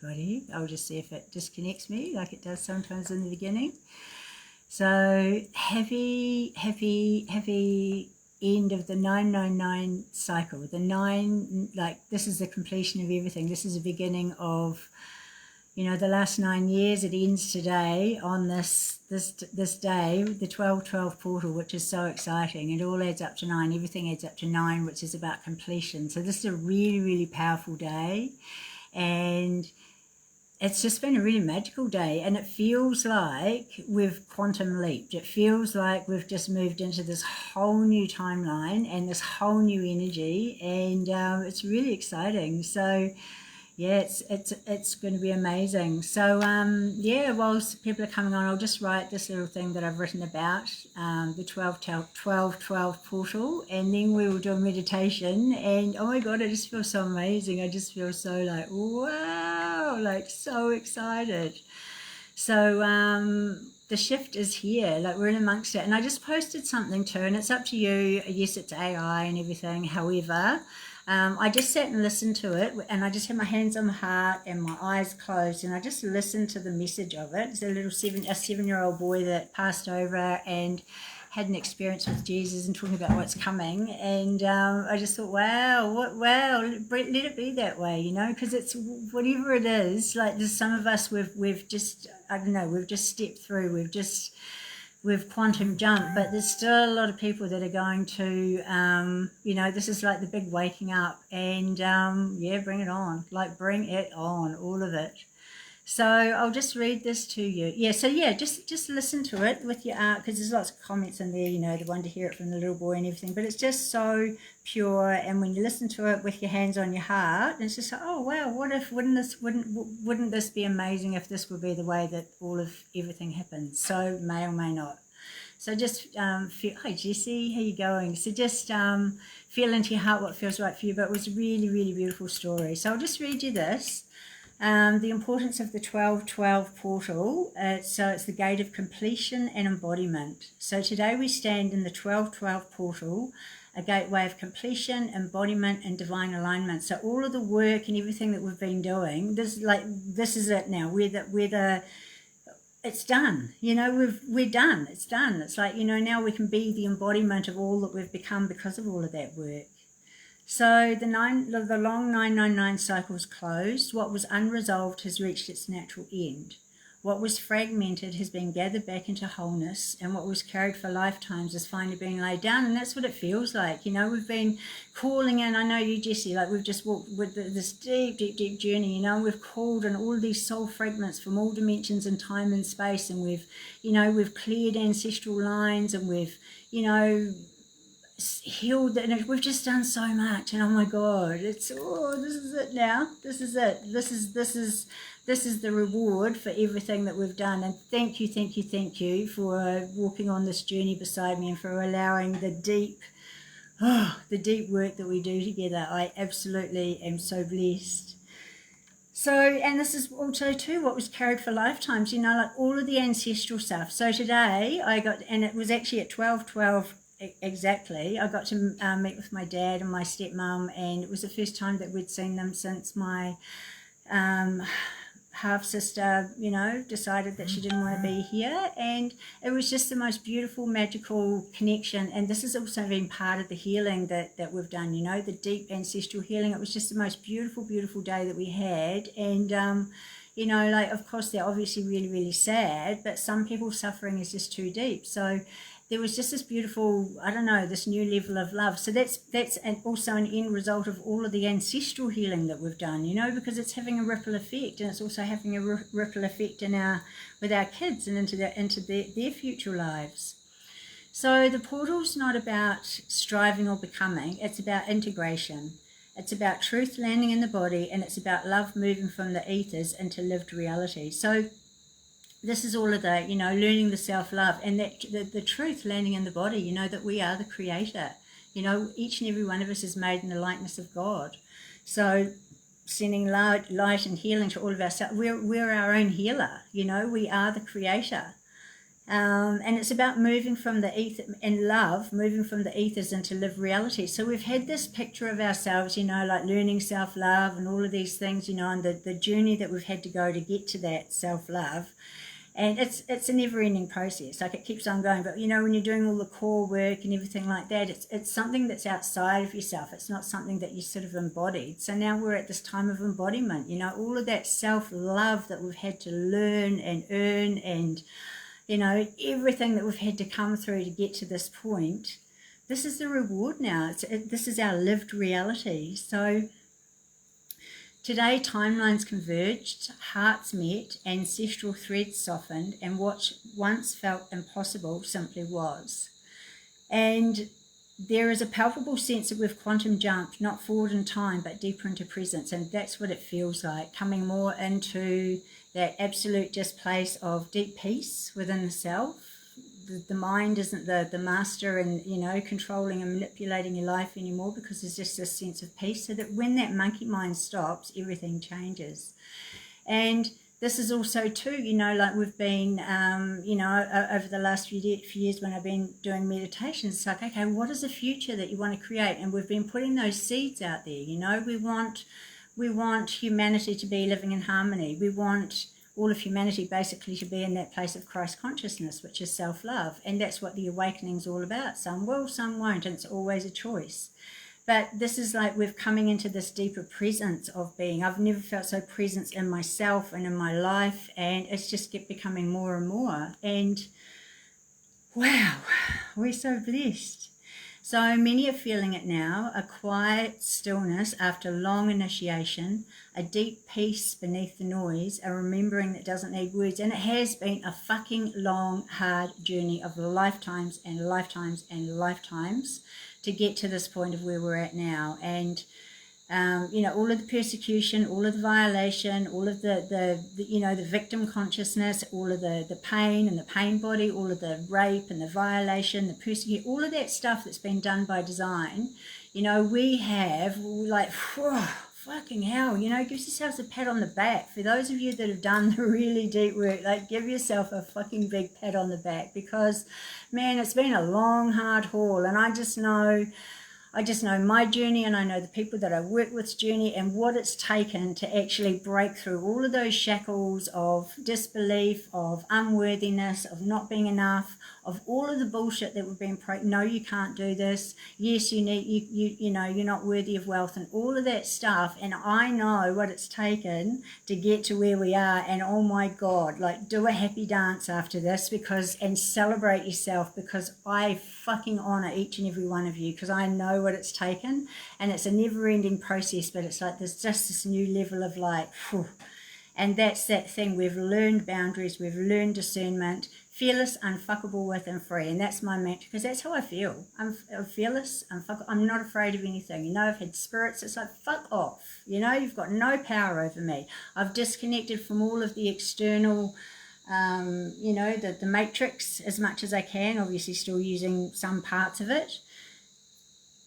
everybody. I'll just see if it disconnects me like it does sometimes in the beginning. So heavy end of the 999 cycle. The 9, like this is the completion of everything. This is the beginning of, you know, the last 9 years. It ends today on this day, the 1212 portal, which is so exciting. It all adds up to 9. Everything adds up to 9, which is about completion. So this is a really, really powerful day. And it's just been a really magical day, and it feels like we've quantum leaped. It feels like we've just moved into this whole new timeline and this whole new energy, and it's really exciting. So yeah, it's going to be amazing. So yeah, whilst people are coming on, I'll just write this little thing that I've written about the 1212 portal, and then we will do a meditation. And oh my God, I just feel so amazing. I just feel so like, wow, like so excited. So the shift is here, like we're in amongst it. And I just posted something too, and it's up to you. Yes, it's AI and everything. However, I just sat and listened to it, and I just had my hands on my heart and my eyes closed, and I just listened to the message of it. It's a little 7-year-old boy that passed over and had an experience with Jesus and talking about what's coming, and I just thought, wow, wow, let it be that way, you know, because it's whatever it is. Like there's some of us we've just, I don't know, we've just stepped through, we've quantum jumped, but there's still a lot of people that are going to, you know, this is like the big waking up, and yeah, bring it on, like bring it on, all of it. So I'll just read this to you. Yeah, so yeah, just listen to it with your art, because there's lots of comments in there, you know, the one to hear it from the little boy and everything, but it's just so pure. And when you listen to it with your hands on your heart, it's just like, oh wow, what if, wouldn't this be amazing if this would be the way that all of everything happens? So may or may not. So just feel, hi Jessie, how you going? So just feel into your heart what feels right for you. But it was a really, really beautiful story. So I'll just read you this. The importance of the 1212 portal. So it's the gate of completion and embodiment. So today we stand in the 1212 portal, a gateway of completion, embodiment, and divine alignment. So all of the work and everything that we've been doing, this is it now. It's done. You know, we're done. It's done. It's like, you know, now we can be the embodiment of all that we've become because of all of that work. So the long 999 cycle is closed. What was unresolved has reached its natural end. What was fragmented has been gathered back into wholeness, and what was carried for lifetimes is finally being laid down. And that's what it feels like. You know, we've been calling in, I know you, Jessie, like we've just walked with this deep, deep, deep journey, you know, we've called in all these soul fragments from all dimensions and time and space, and we've cleared ancestral lines, and we've, you know, healed, and we've just done so much. And oh my God, it's, this is it now. This is it. This is the reward for everything that we've done. And thank you for walking on this journey beside me, and for allowing the deep work that we do together. I absolutely am so blessed. So, and this is also too what was carried for lifetimes, you know, like all of the ancestral stuff. So today I got, and it was actually at 12:12 exactly, I got to meet with my dad and my stepmom, and it was the first time that we'd seen them since my half sister, you know, decided that she didn't want to be here. And it was just the most beautiful, magical connection. And this has also been part of the healing that we've done, you know, the deep ancestral healing. It was just the most beautiful, beautiful day that we had. And you know, like, of course they're obviously really, really sad, but some people's suffering is just too deep. So there was just this beautiful, I don't know, this new level of love. So that's also an end result of all of the ancestral healing that we've done, you know, because it's having a ripple effect, and it's also having a ripple effect with our kids and into their future lives. So the portal's not about striving or becoming, it's about integration. It's about truth landing in the body, and it's about love moving from the ethers into lived reality. So this is all of the, you know, learning the self-love, and that the truth landing in the body, you know, that we are the creator. You know, each and every one of us is made in the likeness of God. So sending light and healing to all of ourselves. We're our own healer, you know, we are the creator. And it's about moving from the ether and love, moving from the ethers into live reality. So we've had this picture of ourselves, you know, like learning self-love and all of these things, you know, and the journey that we've had to go to get to that self-love. And it's a never-ending process. Like, it keeps on going. But, you know, when you're doing all the core work and everything like that, it's something that's outside of yourself. It's not something that you sort of embodied. So now we're at this time of embodiment. You know, all of that self-love that we've had to learn and earn, and, you know, everything that we've had to come through to get to this point, this is the reward now. This is our lived reality. So today, timelines converged, hearts met, ancestral threads softened, and what once felt impossible simply was. And there is a palpable sense that we've quantum jumped, not forward in time, but deeper into presence. And that's what it feels like, coming more into that absolute just place of deep peace within the self. The mind isn't the master and, you know, controlling and manipulating your life anymore, because there's just this sense of peace, so that when that monkey mind stops, everything changes. And this is also too, you know, like we've been, you know, over the last few years when I've been doing meditations, it's like, okay, what is the future that you want to create? And we've been putting those seeds out there. You know, we want humanity to be living in harmony. We want all of humanity basically to be in that place of Christ consciousness, which is self-love. And that's what the awakening's all about. Some will, some won't, and it's always a choice. But this is like we're coming into this deeper presence of being. I've never felt so present in myself and in my life, and it's just kept becoming more and more. And wow, we're so blessed. So many are feeling it now, a quiet stillness after long initiation, a deep peace beneath the noise, a remembering that doesn't need words. And it has been a fucking long, hard journey of lifetimes and lifetimes and lifetimes to get to this point of where we're at now. And you know, all of the persecution, all of the violation, all of the you know, the victim consciousness, all of the pain and the pain body, all of the rape and the violation, the persecution, all of that stuff that's been done by design, you know, we have, like, whew, fucking hell, you know, give yourselves a pat on the back. For those of you that have done the really deep work, like, give yourself a fucking big pat on the back, because, man, it's been a long, hard haul. And I just know my journey, and I know the people that I work with's journey, and what it's taken to actually break through all of those shackles of disbelief, of unworthiness, of not being enough, of all of the bullshit that we've been no, you can't do this. Yes, you need, you know, you're not worthy of wealth, and all of that stuff. And I know what it's taken to get to where we are. And oh my God, like, do a happy dance after this, because, and celebrate yourself, because I fucking honor each and every one of you, because I know what it's taken, and it's a never-ending process. But it's like there's just this new level of, like, whew. And that's that thing. We've learned boundaries, we've learned discernment, fearless, unfuckable with, and free. And that's my mantra, because that's how I feel. I'm fearless, I'm not afraid of anything. You know, I've had spirits, it's like, fuck off. You know, you've got no power over me. I've disconnected from all of the external, you know, the matrix as much as I can, obviously still using some parts of it.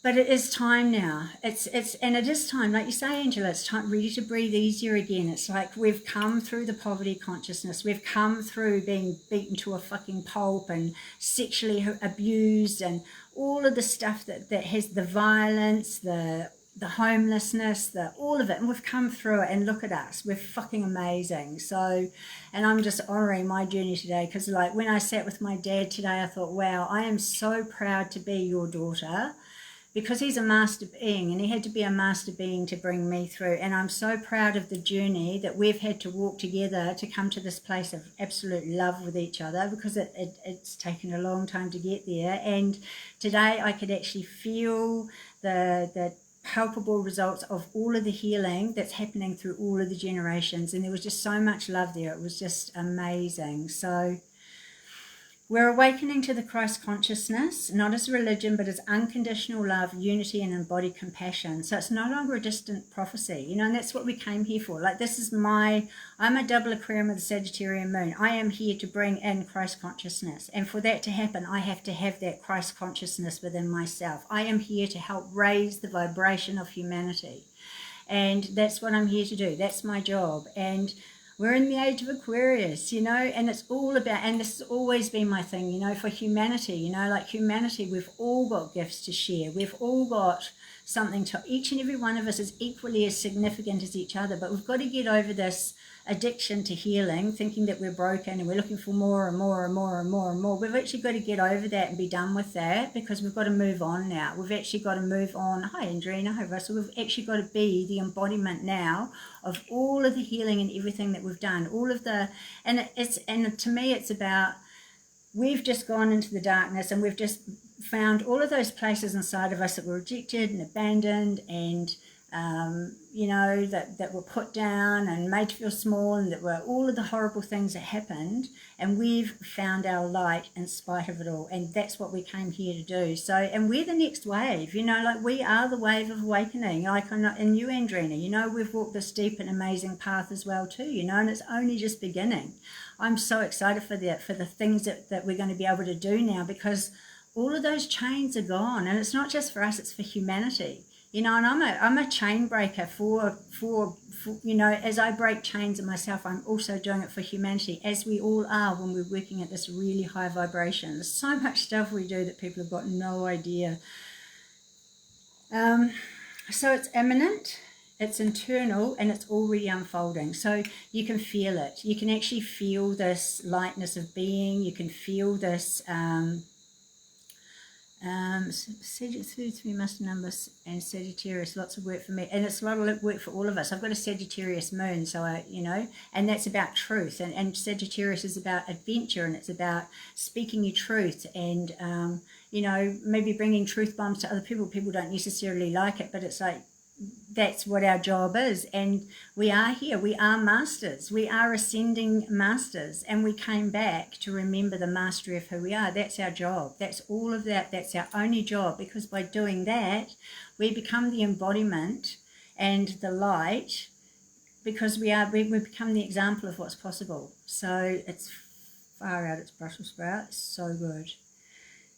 But it is time now. And it is time, like you say, Angela, it's time really to breathe easier again. It's like we've come through the poverty consciousness. We've come through being beaten to a fucking pulp and sexually abused, and all of the stuff that has the violence, the homelessness, all of it. And we've come through it, and look at us. We're fucking amazing. So, and I'm just honoring my journey today, because, like, when I sat with my dad today, I thought, wow, I am so proud to be your daughter, because he's a master being, and he had to be a master being to bring me through. And I'm so proud of the journey that we've had to walk together to come to this place of absolute love with each other, because it's taken a long time to get there. And today I could actually feel the palpable results of all of the healing that's happening through all of the generations. And there was just so much love there. It was just amazing. So we're awakening to the Christ consciousness, not as religion, but as unconditional love, unity, and embodied compassion. So it's no longer a distant prophecy, you know, and that's what we came here for. Like, this is I'm a double Aquarian with a Sagittarian moon. I am here to bring in Christ consciousness. And for that to happen, I have to have that Christ consciousness within myself. I am here to help raise the vibration of humanity. And that's what I'm here to do. That's my job. And We're in the age of Aquarius, you know, and it's all about, and this has always been my thing, you know, for humanity, you know, like humanity, we've all got gifts to share. We've all got something to, each and every one of us is equally as significant as each other, but we've got to get over this addiction to healing, thinking that we're broken and we're looking for more and more and more and more and more. We've actually got to get over that and be done with that, because we've got to move on now. We've actually got to move on. Hi Andrina, hi Russell. We've actually got to be the embodiment now of all of the healing and everything that we've done, all of the, and to me it's about, we've just gone into the darkness and we've just found all of those places inside of us that were rejected and abandoned and you know, that were put down and made to feel small, and that were all of the horrible things that happened, and we've found our light in spite of it all, and that's what we came here to do. So, and we're the next wave, you know, like we are the wave of awakening, like in you, Andrina, you know, we've walked this deep and amazing path as well too, you know, and it's only just beginning. I'm so excited for that, for the things that we're going to be able to do now, because all of those chains are gone, and it's not just for us, it's for humanity. You know, and I'm a chain breaker for, you know, as I break chains in myself, I'm also doing it for humanity, as we all are when we're working at this really high vibration. There's so much stuff we do that people have got no idea. So it's imminent, it's internal, and it's already unfolding. So you can feel it. You can actually feel this lightness of being. You can feel this... Sagittarius, Master Numbers, and Sagittarius, lots of work for me, and it's a lot of work for all of us. I've got a Sagittarius moon, so I, you know, and that's about truth, and Sagittarius is about adventure, and it's about speaking your truth, and you know, maybe bringing truth bombs to other people. People don't necessarily like it, but it's like, that's what our job is, and we are here, we are masters, we are ascending masters, and we came back to remember the mastery of who we are. That's our job, that's all of that, that's our only job, because by doing that we become the embodiment and the light, because we become the example of what's possible. So it's far out, it's Brussels sprout, it's so good.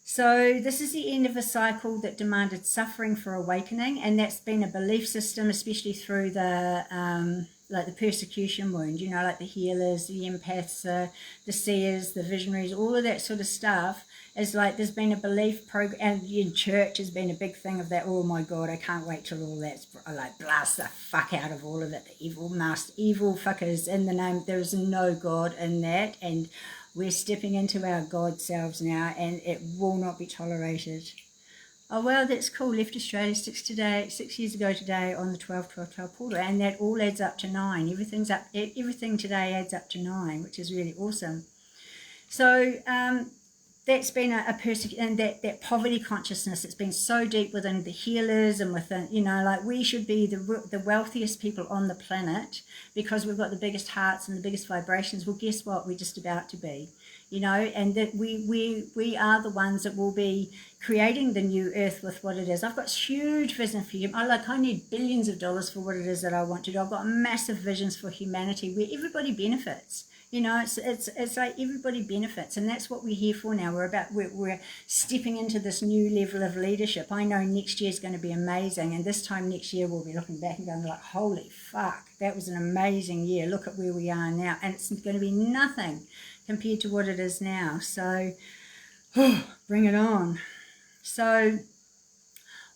So this is the end of a cycle that demanded suffering for awakening, and that's been a belief system, especially through the like the persecution wound, you know, like the healers, the empaths, the seers, the visionaries, all of that sort of stuff. Is like there's been a belief program, and in church has been a big thing of that. Oh my God, I can't wait till all that's like blast the fuck out of all of it. The evil fuckers in the name. There is no God in that, and we're stepping into our God selves now, and it will not be tolerated. Oh, well, that's cool. Left Australia 6 years ago today on the 12-12-12 portal, and that all adds up to 9. Everything today adds up to 9, which is really awesome. So that's been and that poverty consciousness, it's been so deep within the healers and within, you know, like we should be the wealthiest people on the planet because we've got the biggest hearts and the biggest vibrations. Well, guess what? We're just about to be, you know, and that we are the ones that will be creating the new earth with what it is. I've got huge vision for you. I need billions of dollars for what it is that I want to do. I've got massive visions for humanity where everybody benefits. You know, it's like everybody benefits, and that's what we're here for now. We're stepping into this new level of leadership. I know next year is going to be amazing, and this time next year we'll be looking back and going like, holy fuck, that was an amazing year. Look at where we are now, and it's going to be nothing compared to what it is now. So, bring it on. So,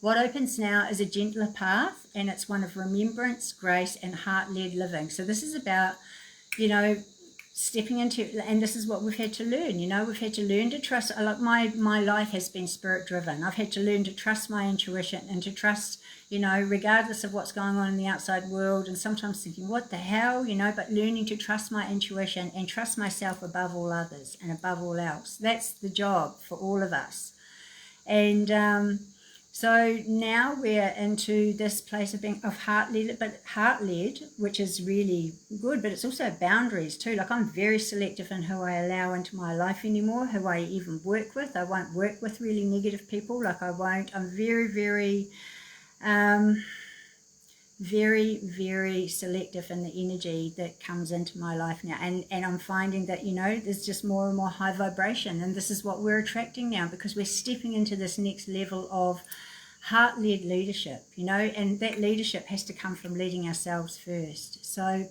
what opens now is a gentler path, and it's one of remembrance, grace, and heart-led living. So this is about, you know, stepping into, and this is what we've had to learn, you know, we've had to learn to trust. Like my life has been spirit driven. I've had to learn to trust my intuition and to trust, you know, regardless of what's going on in the outside world, and sometimes thinking, what the hell, you know, but learning to trust my intuition and trust myself above all others and above all else. That's the job for all of us. And so now we're into this place of being heart-led, which is really good, but it's also boundaries too. Like I'm very selective in who I allow into my life anymore, who I even work with. I won't work with really negative people. Like I won't. I'm very, very, very selective in the energy that comes into my life now. And I'm finding that, you know, there's just more and more high vibration, and this is what we're attracting now because we're stepping into this next level of heart-led leadership, you know, and that leadership has to come from leading ourselves first. So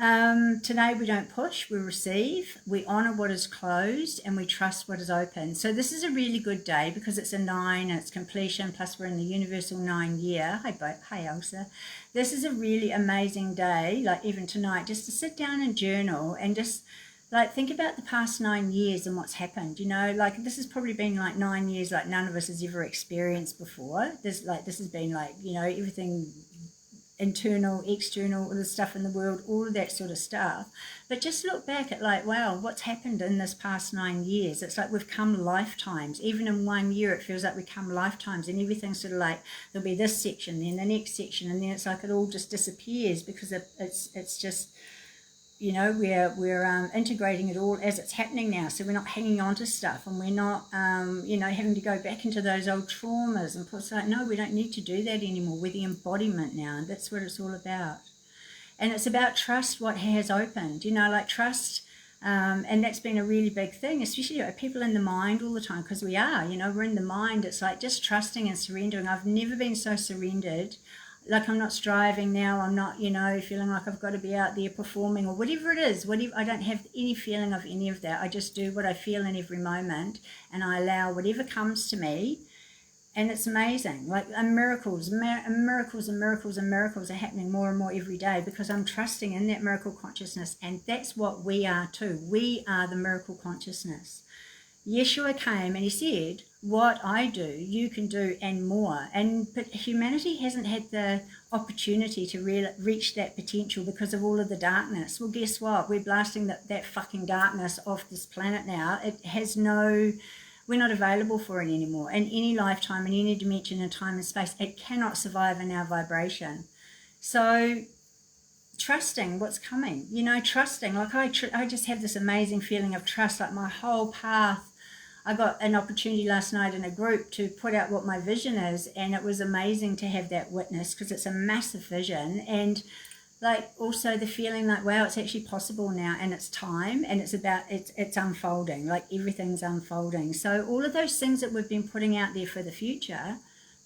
Today we don't push, we receive, we honour what is closed, and we trust what is open. So this is a really good day because it's a 9 and it's completion, plus we're in the universal 9 year. Hi Elsa. This is a really amazing day, like even tonight, just to sit down and journal and just like think about the past 9 years and what's happened. You know, like this has probably been like 9 years like none of us has ever experienced before. This has been like, you know, everything internal, external, all the stuff in the world, all of that sort of stuff. But just look back at like, wow, what's happened in this past 9 years? It's like we've come lifetimes. Even in 1 year, it feels like we've come lifetimes, and everything's sort of like, there'll be this section, then the next section, and then it's like it all just disappears because it's just, you know, we're integrating it all as it's happening now. So we're not hanging on to stuff, and we're not, you know, having to go back into those old traumas and put like, no, we don't need to do that anymore. We're the embodiment now, and that's what it's all about. And it's about trust what has opened, you know, like trust. And that's been a really big thing, especially, you know, people in the mind all the time, because we are, you know, we're in the mind. It's like just trusting and surrendering. I've never been so surrendered. Like I'm not striving now, I'm not, you know, feeling like I've got to be out there performing or whatever it is, I don't have any feeling of any of that. I just do what I feel in every moment, and I allow whatever comes to me, and it's amazing. Like miracles are happening more and more every day because I'm trusting in that miracle consciousness, and that's what we are too. We are the miracle consciousness. Yeshua came and he said, what I do, you can do and more. But humanity hasn't had the opportunity to reach that potential because of all of the darkness. Well, guess what? We're blasting that fucking darkness off this planet now. We're not available for it anymore. In any lifetime, in any dimension in time and space, it cannot survive in our vibration. So trusting what's coming, you know, trusting, like I just have this amazing feeling of trust, like my whole path. I got an opportunity last night in a group to put out what my vision is, and it was amazing to have that witness because it's a massive vision, and like also the feeling like, wow, it's actually possible now, and it's time, and it's unfolding, like everything's unfolding. So all of those things that we've been putting out there for the future,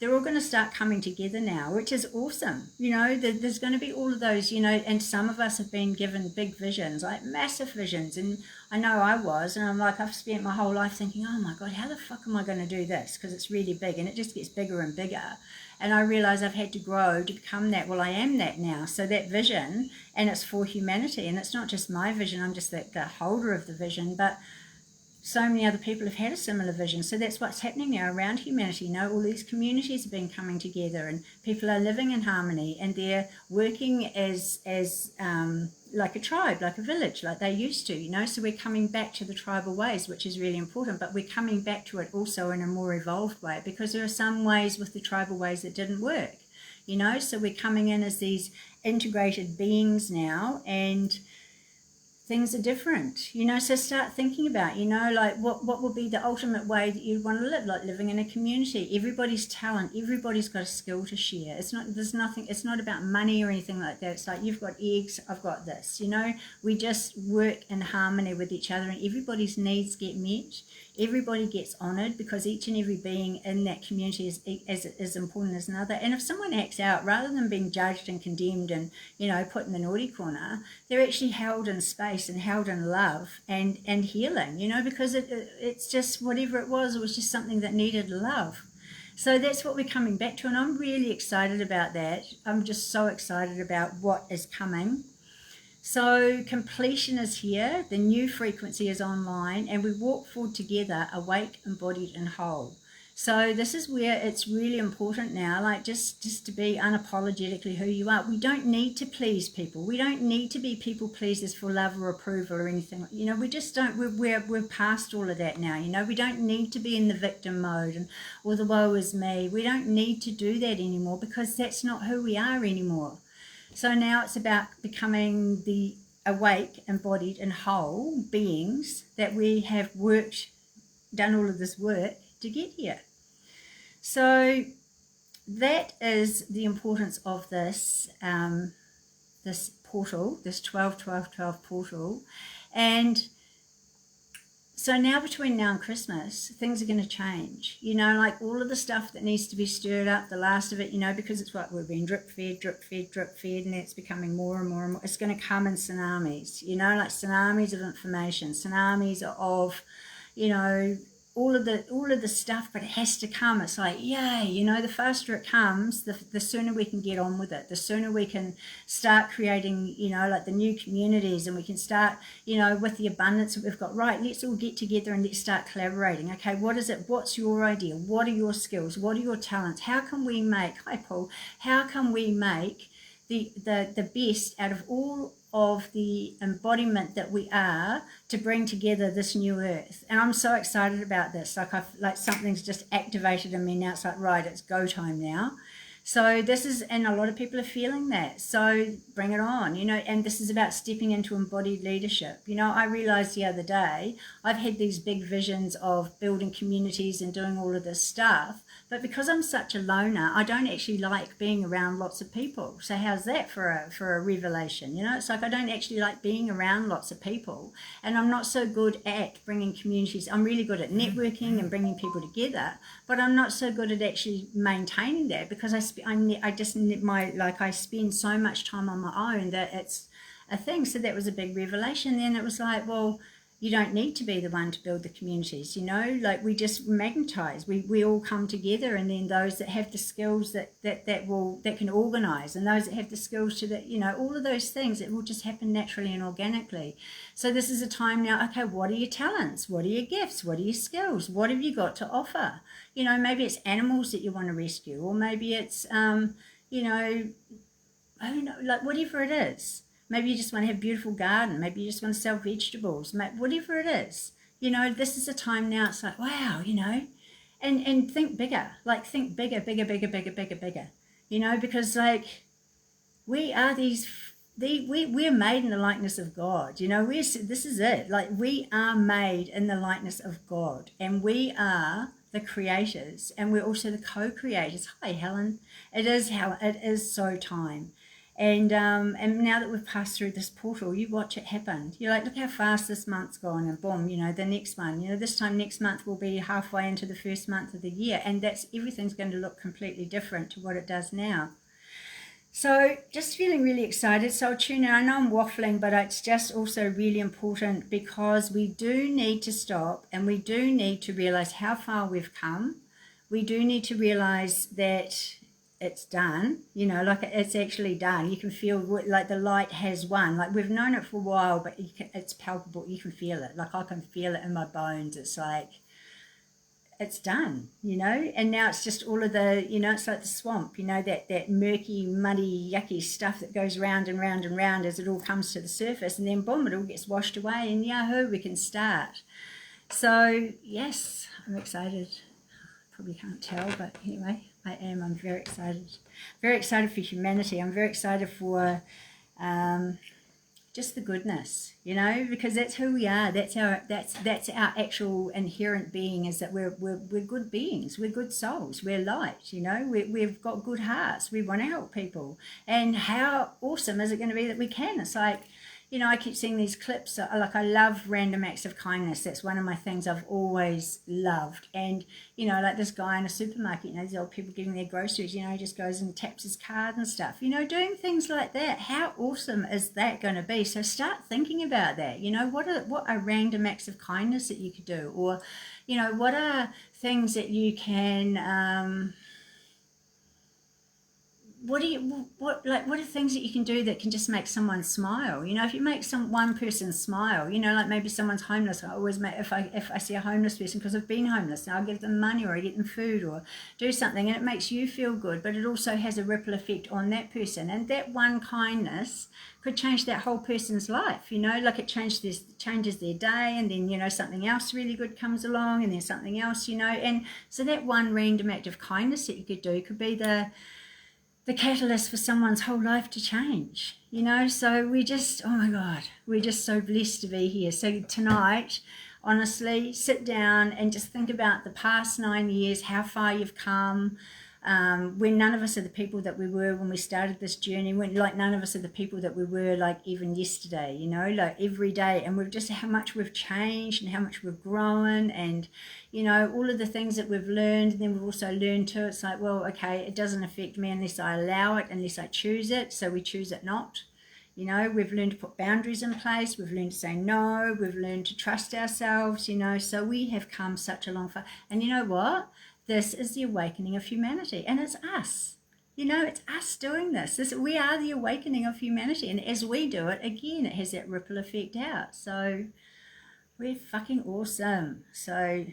they're all going to start coming together now, which is awesome. You know, there's going to be all of those, you know, and some of us have been given big visions, like massive visions. And I know I was, and I'm like, I've spent my whole life thinking, oh my God, how the fuck am I going to do this? Because it's really big, and it just gets bigger and bigger. And I realize I've had to grow to become that. Well, I am that now. So that vision, and it's for humanity, and it's not just my vision. I'm just the holder of the vision, but so many other people have had a similar vision. So that's what's happening now around humanity. You know, all these communities have been coming together, and people are living in harmony, and they're working as like a tribe, like a village, like they used to, you know. So we're coming back to the tribal ways, which is really important, but we're coming back to it also in a more evolved way, because there are some ways with the tribal ways that didn't work, you know. So we're coming in as these integrated beings now, and things are different, you know. So start thinking about, you know, like what will be the ultimate way that you want to live, like living in a community. Everybody's talent, everybody's got a skill to share. It's not about money or anything like that. It's like, you've got eggs, I've got this, you know. We just work in harmony with each other, and everybody's needs get met. Everybody gets honoured, because each and every being in that community is as important as another. And if someone acts out, rather than being judged and condemned and, you know, put in the naughty corner, they're actually held in space and held in love and healing, you know, because it's just whatever it was just something that needed love. So that's what we're coming back to, and I'm really excited about that. I'm just so excited about what is coming. So completion is here, the new frequency is online, and we walk forward together, awake, embodied and whole. So this is where it's really important now, like just to be unapologetically who you are. We don't need to please people. We don't need to be people pleasers for love or approval or anything. You know, we just don't, we're past all of that now. You know, we don't need to be in the victim mode or the woe is me. We don't need to do that anymore, because that's not who we are anymore. So now it's about becoming the awake, embodied and whole beings that we have done all of this work to get here. So that is the importance of this, this portal, this 12-12-12 portal. And so now between now and Christmas, things are going to change, you know, like all of the stuff that needs to be stirred up, the last of it, you know, because it's what we're being drip fed, and it's becoming more and more and more. It's going to come in tsunamis, you know, like tsunamis of information, tsunamis of, you know, all of the stuff, but it has to come. It's like, yay, you know, the faster it comes, the sooner we can get on with it, the sooner we can start creating, you know, like the new communities, and we can start, you know, with the abundance that we've got. Right, let's all get together and let's start collaborating. Okay, what is it? What's your idea? What are your skills? What are your talents? How can we make, hi Paul, how can we make the best out of all of the embodiment that we are to bring together this new earth? And I'm so excited about this. Like something's just activated in me now. It's like, right, it's go time now. So this is, and a lot of people are feeling that. So bring it on, you know, and this is about stepping into embodied leadership. You know, I realized the other day, I've had these big visions of building communities and doing all of this stuff, but because I'm such a loner, I don't actually like being around lots of people. So how's that for a revelation? You know, it's like I don't actually like being around lots of people, and I'm not so good at bringing communities. I'm really good at networking and bringing people together, but I'm not so good at actually maintaining that, because I spend so much time on my own that it's a thing. So that was a big revelation. Then it was like, well, you don't need to be the one to build the communities, you know, like we just magnetize, we all come together, and then those that have the skills that can organize, and those that have the skills to that, you know, all of those things, it will just happen naturally and organically. So this is a time now, okay, what are your talents? What are your gifts? What are your skills? What have you got to offer? You know, maybe it's animals that you want to rescue, or maybe it's, you know, I don't know, like whatever it is. Maybe you just want to have a beautiful garden. Maybe you just want to sell vegetables. Whatever it is, you know, this is a time now. It's like, wow, you know, and think bigger. Like think bigger, you know, because like we are we're made in the likeness of God. You know, this is it. Like we are made in the likeness of God, and we are the creators, and we're also the co-creators. Hi, Helen. It is so time. And now that we've passed through this portal, you watch it happen. You're like, look how fast this month's gone, and boom, you know, the next one, you know, this time next month will be halfway into the first month of the year, and everything's going to look completely different to what it does now. So just feeling really excited. So I'll tune in. I know I'm waffling, but it's just also really important, because we do need to stop, and we do need to realize how far we've come. We do need to realize that it's done, you know, like it's actually done. You can feel like the light has won. Like we've known it for a while, but it's palpable. You can feel it. Like I can feel it in my bones. It's like, it's done, you know. And now it's just all of the, you know, it's like the swamp, you know, that murky, muddy, yucky stuff that goes round and round and round as it all comes to the surface, and then boom, it all gets washed away, and yahoo, we can start. So yes, I'm excited. Probably can't tell, but anyway, I am. I'm very excited. Very excited for humanity. I'm very excited for just the goodness, you know, because that's who we are. That's our actual inherent being, is that we're good beings. We're good souls. We're light, you know. We've got good hearts. We want to help people. And how awesome is it going to be that we can? It's like, you know, I keep seeing these clips. Like I love random acts of kindness. That's one of my things I've always loved. And, you know, like this guy in a supermarket, you know, these old people getting their groceries, you know, he just goes and taps his card and stuff, you know, doing things like that. How awesome is that going to be? So start thinking about that. You know, what are random acts of kindness that you could do? Or, you know, what are things that you can, what are things that you can do that can just make someone smile? You know, if you make one person smile, you know, like maybe someone's homeless. I always make, if I see a homeless person, because I've been homeless, now I'll give them money, or I get them food, or do something, and it makes you feel good, but it also has a ripple effect on that person, and that one kindness could change that whole person's life. You know, like it changes their day, and then, you know, something else really good comes along, and then something else, you know. And so that one random act of kindness that you could do could be the catalyst for someone's whole life to change, you know. So we just, oh my God, we're just so blessed to be here. So tonight, honestly, sit down and just think about the past 9 years, how far you've come, when none of us are the people that we were when we started this journey, when like none of us are the people that we were like even yesterday, you know, like every day. And we've just how much we've changed and how much we've grown, and you know, all of the things that we've learned. And then we've also learned too, it's like, well, okay, it doesn't affect me unless I allow it, unless I choose it. So we choose it not. You know, we've learned to put boundaries in place. We've learned to say no. We've learned to trust ourselves, you know. So we have come such a long way. And you know what? This is the awakening of humanity. And it's us. You know, it's us doing this. We are the awakening of humanity. And as we do it, again, it has that ripple effect out. So we're fucking awesome. So,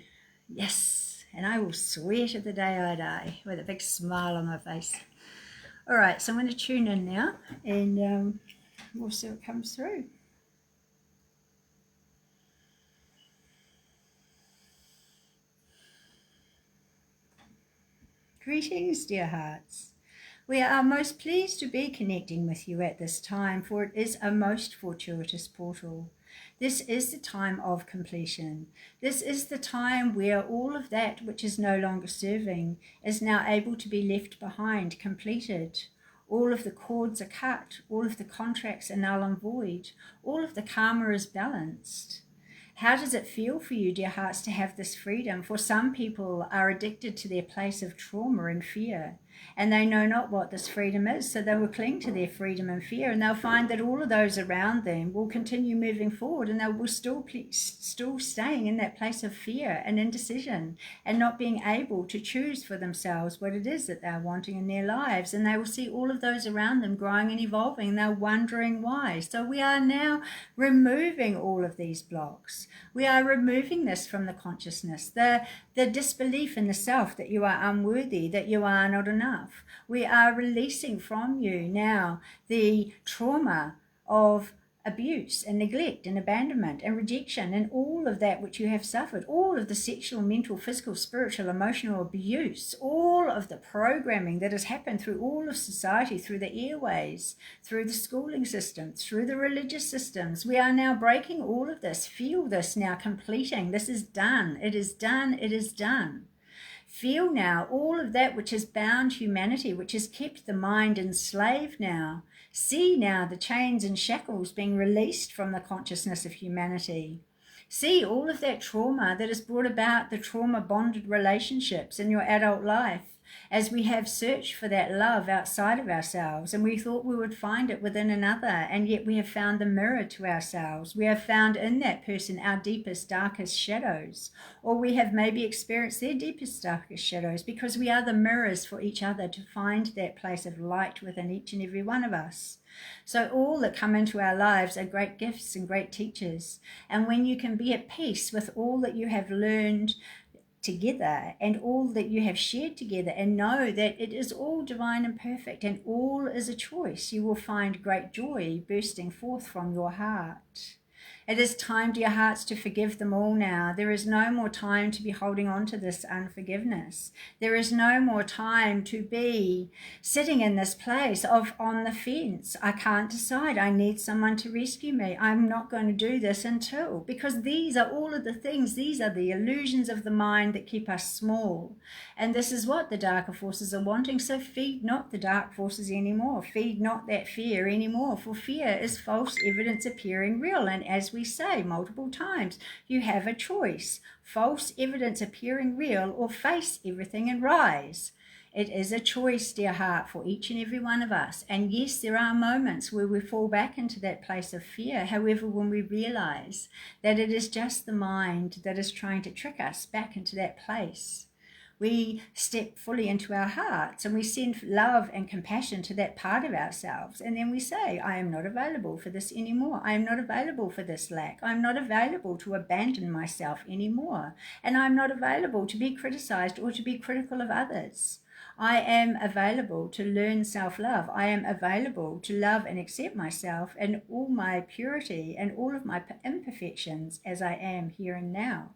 yes. And I will swear to the day I die with a big smile on my face. All right, so I'm going to tune in now. And we'll see what comes through. Greetings, dear hearts. We are most pleased to be connecting with you at this time, for it is a most fortuitous portal. This is the time of completion. This is the time where all of that which is no longer serving is now able to be left behind, completed. All of the cords are cut, all of the contracts are null and void, all of the karma is balanced. How does it feel for you, dear hearts, to have this freedom? For some people are addicted to their place of trauma and fear, and they know not what this freedom is, so they will cling to their freedom and fear, and they'll find that all of those around them will continue moving forward, and they will still staying in that place of fear and indecision, and not being able to choose for themselves what it is that they're wanting in their lives. And they will see all of those around them growing and evolving, and they're wondering why. So we are now removing all of these blocks. We are removing this from the consciousness, the disbelief in the self that you are unworthy, that you are not enough. We are releasing from you now the trauma of abuse and neglect and abandonment and rejection and all of that which you have suffered, all of the sexual, mental, physical, spiritual, emotional abuse, all of the programming that has happened through all of society, through the airways, through the schooling system, through the religious systems. We are now breaking all of this. Feel this now completing. This is done. It is done. It is done. Feel now all of that which has bound humanity, which has kept the mind enslaved now. See now the chains and shackles being released from the consciousness of humanity. See all of that trauma that has brought about the trauma-bonded relationships in your adult life, as we have searched for that love outside of ourselves, and we thought we would find it within another, and yet we have found the mirror to ourselves. We have found in that person our deepest, darkest shadows, or we have maybe experienced their deepest, darkest shadows, because we are the mirrors for each other to find that place of light within each and every one of us. So all that come into our lives are great gifts and great teachers. And when you can be at peace with all that you have learned together and all that you have shared together, and know that it is all divine and perfect and all is a choice, you will find great joy bursting forth from your heart. It is time, dear hearts, to forgive them all now. There is no more time to be holding on to this unforgiveness. There is no more time to be sitting in this place of on the fence. I can't decide. I need someone to rescue me. I'm not going to do this until, because these are all of the things, these are the illusions of the mind that keep us small. And this is what the darker forces are wanting. So feed not the dark forces anymore. Feed not that fear anymore, for fear is false evidence appearing real. And as we say multiple times, you have a choice: false evidence appearing real, or face everything and rise. It is a choice, dear heart, for each and every one of us. And yes, there are moments where we fall back into that place of fear. However, when we realize that it is just the mind that is trying to trick us back into that place, we step fully into our hearts and we send love and compassion to that part of ourselves. And then we say, I am not available for this anymore. I am not available for this lack. I'm not available to abandon myself anymore. And I'm not available to be criticized or to be critical of others. I am available to learn self-love. I am available to love and accept myself and all my purity and all of my imperfections as I am here and now.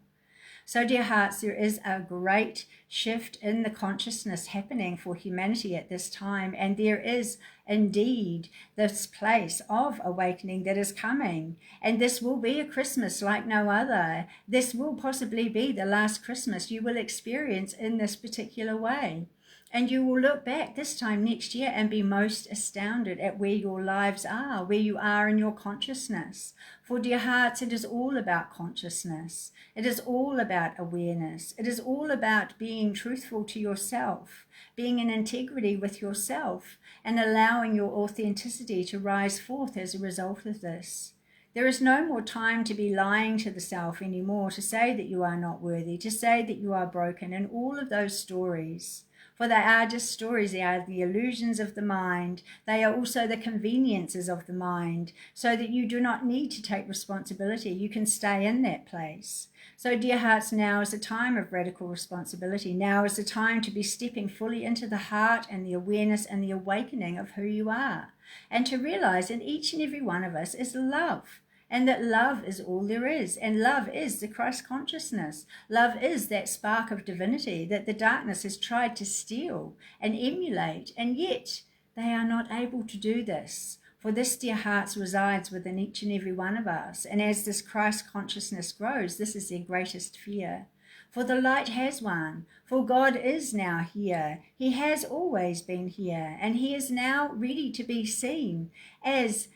So, dear hearts, there is a great shift in the consciousness happening for humanity at this time, and there is indeed this place of awakening that is coming. And this will be a Christmas like no other. This will possibly be the last Christmas you will experience in this particular way. And you will look back this time next year and be most astounded at where your lives are, where you are in your consciousness. For dear hearts, it is all about consciousness. It is all about awareness. It is all about being truthful to yourself, being in integrity with yourself, and allowing your authenticity to rise forth as a result of this. There is no more time to be lying to the self anymore, to say that you are not worthy, to say that you are broken, and all of those stories. For they are just stories. They are the illusions of the mind. They are also the conveniences of the mind, so that you do not need to take responsibility. You can stay in that place. So dear hearts, now is a time of radical responsibility. Now is the time to be stepping fully into the heart and the awareness and the awakening of who you are. And to realize in each and every one of us is love. And that love is all there is. And love is the Christ consciousness. Love is that spark of divinity that the darkness has tried to steal and emulate. And yet they are not able to do this. For this, dear hearts, resides within each and every one of us. And as this Christ consciousness grows, this is their greatest fear. For the light has won. For God is now here. He has always been here. And he is now ready to be seen as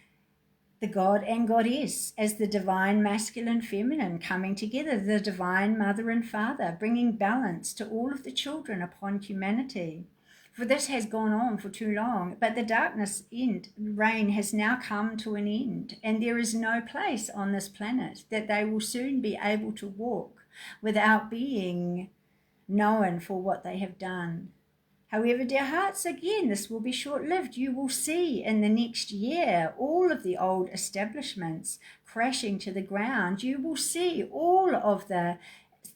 the God and Goddess, as the divine masculine feminine coming together, the divine mother and father, bringing balance to all of the children upon humanity. For this has gone on for too long, but the darkness reign has now come to an end, and there is no place on this planet that they will soon be able to walk without being known for what they have done. However, dear hearts, again, this will be short-lived. You will see in the next year all of the old establishments crashing to the ground. You will see all of the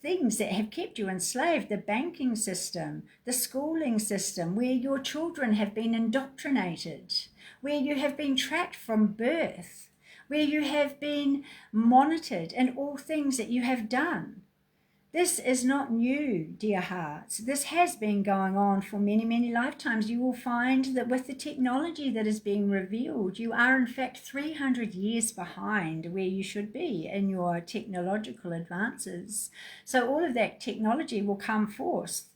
things that have kept you enslaved, the banking system, the schooling system, where your children have been indoctrinated, where you have been tracked from birth, where you have been monitored in all things that you have done. This is not new, dear hearts. This has been going on for many, many lifetimes. You will find that with the technology that is being revealed, you are in fact 300 years behind where you should be in your technological advances. So all of that technology will come forth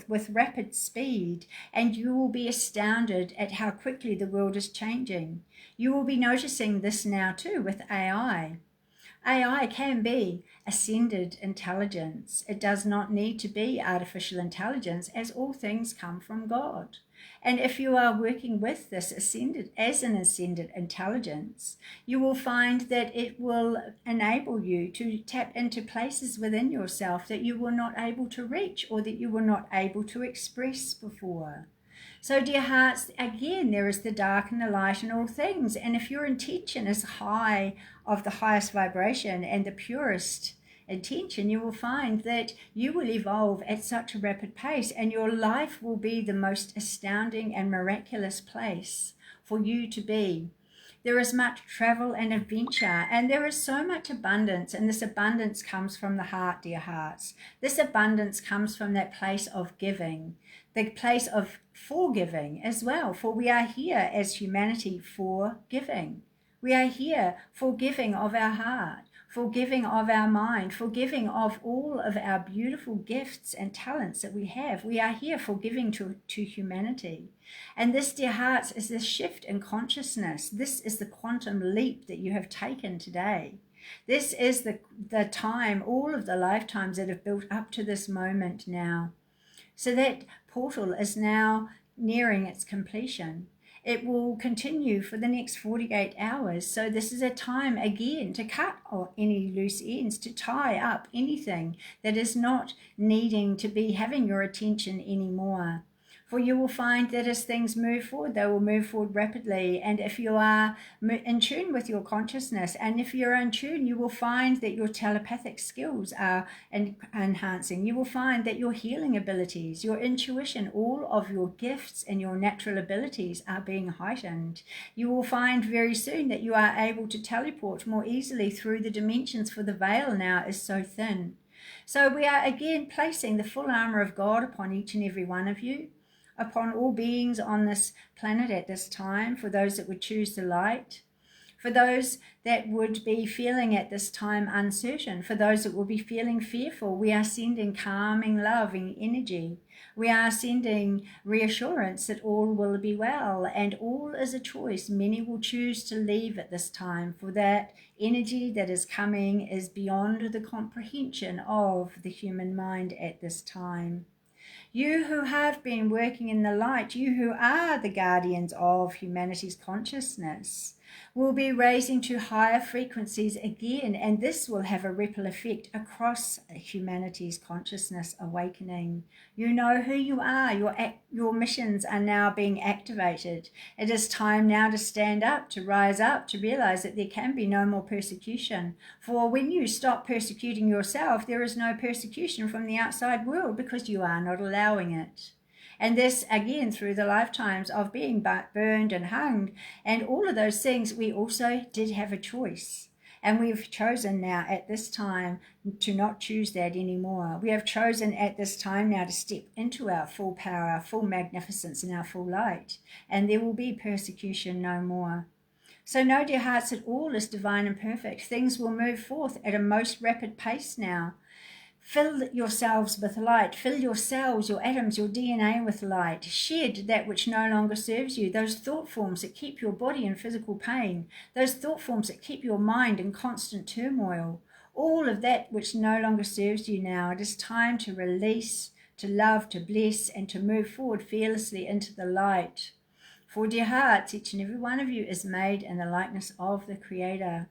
with rapid speed, and you will be astounded at how quickly the world is changing. You will be noticing this now too with AI. AI can be ascended intelligence. It does not need to be artificial intelligence, as all things come from God. And if you are working with this ascended intelligence, you will find that it will enable you to tap into places within yourself that you were not able to reach or that you were not able to express before. So, dear hearts, again, there is the dark and the light in all things. And if your intention is high, of the highest vibration and the purest intention, you will find that you will evolve at such a rapid pace, and your life will be the most astounding and miraculous place for you to be. There is much travel and adventure, and there is so much abundance, and this abundance comes from the heart, dear hearts. This abundance comes from that place of giving, the place of forgiving as well, for we are here as humanity for giving. We are here for giving of our heart, for giving of our mind, for giving of all of our beautiful gifts and talents that we have. We are here for giving to humanity. And this, dear hearts, is the shift in consciousness. This is the quantum leap that you have taken today. This is the time, all of the lifetimes that have built up to this moment now. So that portal is now nearing its completion. It will continue for the next 48 hours. So this is a time again to cut any loose ends, to tie up anything that is not needing to be having your attention anymore. For you will find that as things move forward, they will move forward rapidly. And if you are in tune with your consciousness, and if you're in tune, you will find that your telepathic skills are enhancing. You will find that your healing abilities, your intuition, all of your gifts and your natural abilities are being heightened. You will find very soon that you are able to teleport more easily through the dimensions, for the veil now is so thin. So we are again placing the full armor of God upon each and every one of you, upon all beings on this planet at this time, for those that would choose the light. For those that would be feeling at this time uncertain, for those that will be feeling fearful, we are sending calming, loving energy. We are sending reassurance that all will be well, and all is a choice. Many will choose to leave at this time, for that energy that is coming is beyond the comprehension of the human mind at this time. You who have been working in the light, you who are the guardians of humanity's consciousness, will be raising to higher frequencies again, and this will have a ripple effect across humanity's consciousness awakening. You know who you are. Your missions are now being activated. It is time now to stand up, to rise up, to realize that there can be no more persecution. For when you stop persecuting yourself, there is no persecution from the outside world, because you are not allowing it. And this, again, through the lifetimes of being burned and hung and all of those things, we also did have a choice. And we've chosen now at this time to not choose that anymore. We have chosen at this time now to step into our full power, our full magnificence, and our full light. And there will be persecution no more. So know, dear hearts, that all is divine and perfect. Things will move forth at a most rapid pace now. Fill yourselves with light. Fill your cells, your atoms, your DNA with light. Shed that which no longer serves you, those thought forms that keep your body in physical pain, those thought forms that keep your mind in constant turmoil. All of that which no longer serves you now. It is time to release, to love, to bless, and to move forward fearlessly into the light. For, dear hearts, each and every one of you is made in the likeness of the Creator.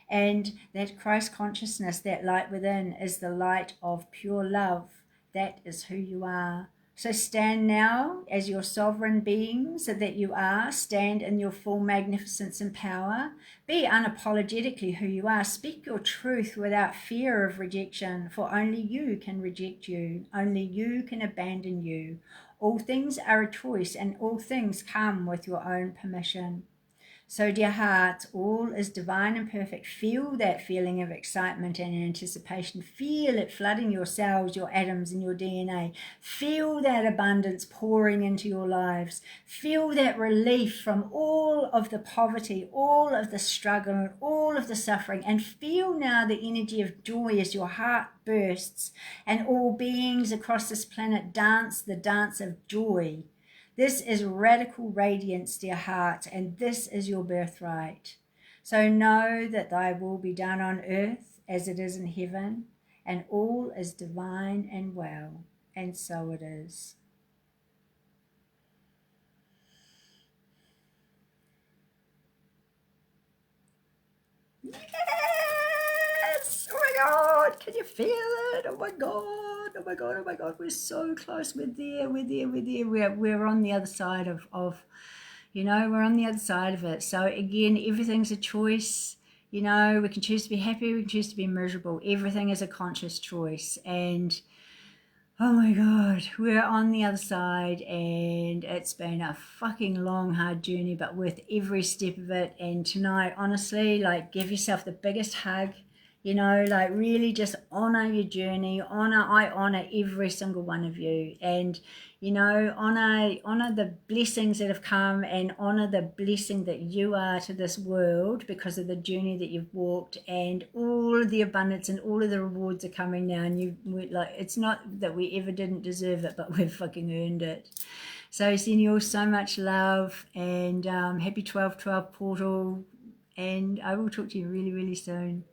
And that Christ consciousness, that light within, is the light of pure love. That is who you are. So stand now as your sovereign beings that you are. Stand in your full magnificence and power. Be unapologetically who you are. Speak your truth without fear of rejection, for only you can reject you. Only you can abandon you. All things are a choice, and all things come with your own permission. So, dear hearts, all is divine and perfect. Feel that feeling of excitement and anticipation. Feel it flooding your cells, your atoms, and your DNA. Feel that abundance pouring into your lives. Feel that relief from all of the poverty, all of the struggle, all of the suffering. And feel now the energy of joy as your heart bursts and all beings across this planet dance the dance of joy. This is radical radiance, dear heart, and this is your birthright. So know that thy will be done on earth as it is in heaven, and all is divine and well, and so it is. Yes! Oh my God, can you feel it? Oh my God, oh my God, oh my God, we're so close, we're there, we're on the other side of we're on the other side of it. So again, everything's a choice. We can choose to be happy, we can choose to be miserable. Everything is a conscious choice. And oh my God, we're on the other side, and it's been a fucking long, hard journey, but worth every step of it. And tonight, honestly, give yourself the biggest hug, really just honor your journey. I honor every single one of you, and honor the blessings that have come, and honor the blessing that you are to this world because of the journey that you've walked, and all of the abundance and all of the rewards are coming now. And it's not that we ever didn't deserve it, but we've fucking earned it. So sending you all so much love, and happy 12/12 portal, and I will talk to you really, really soon.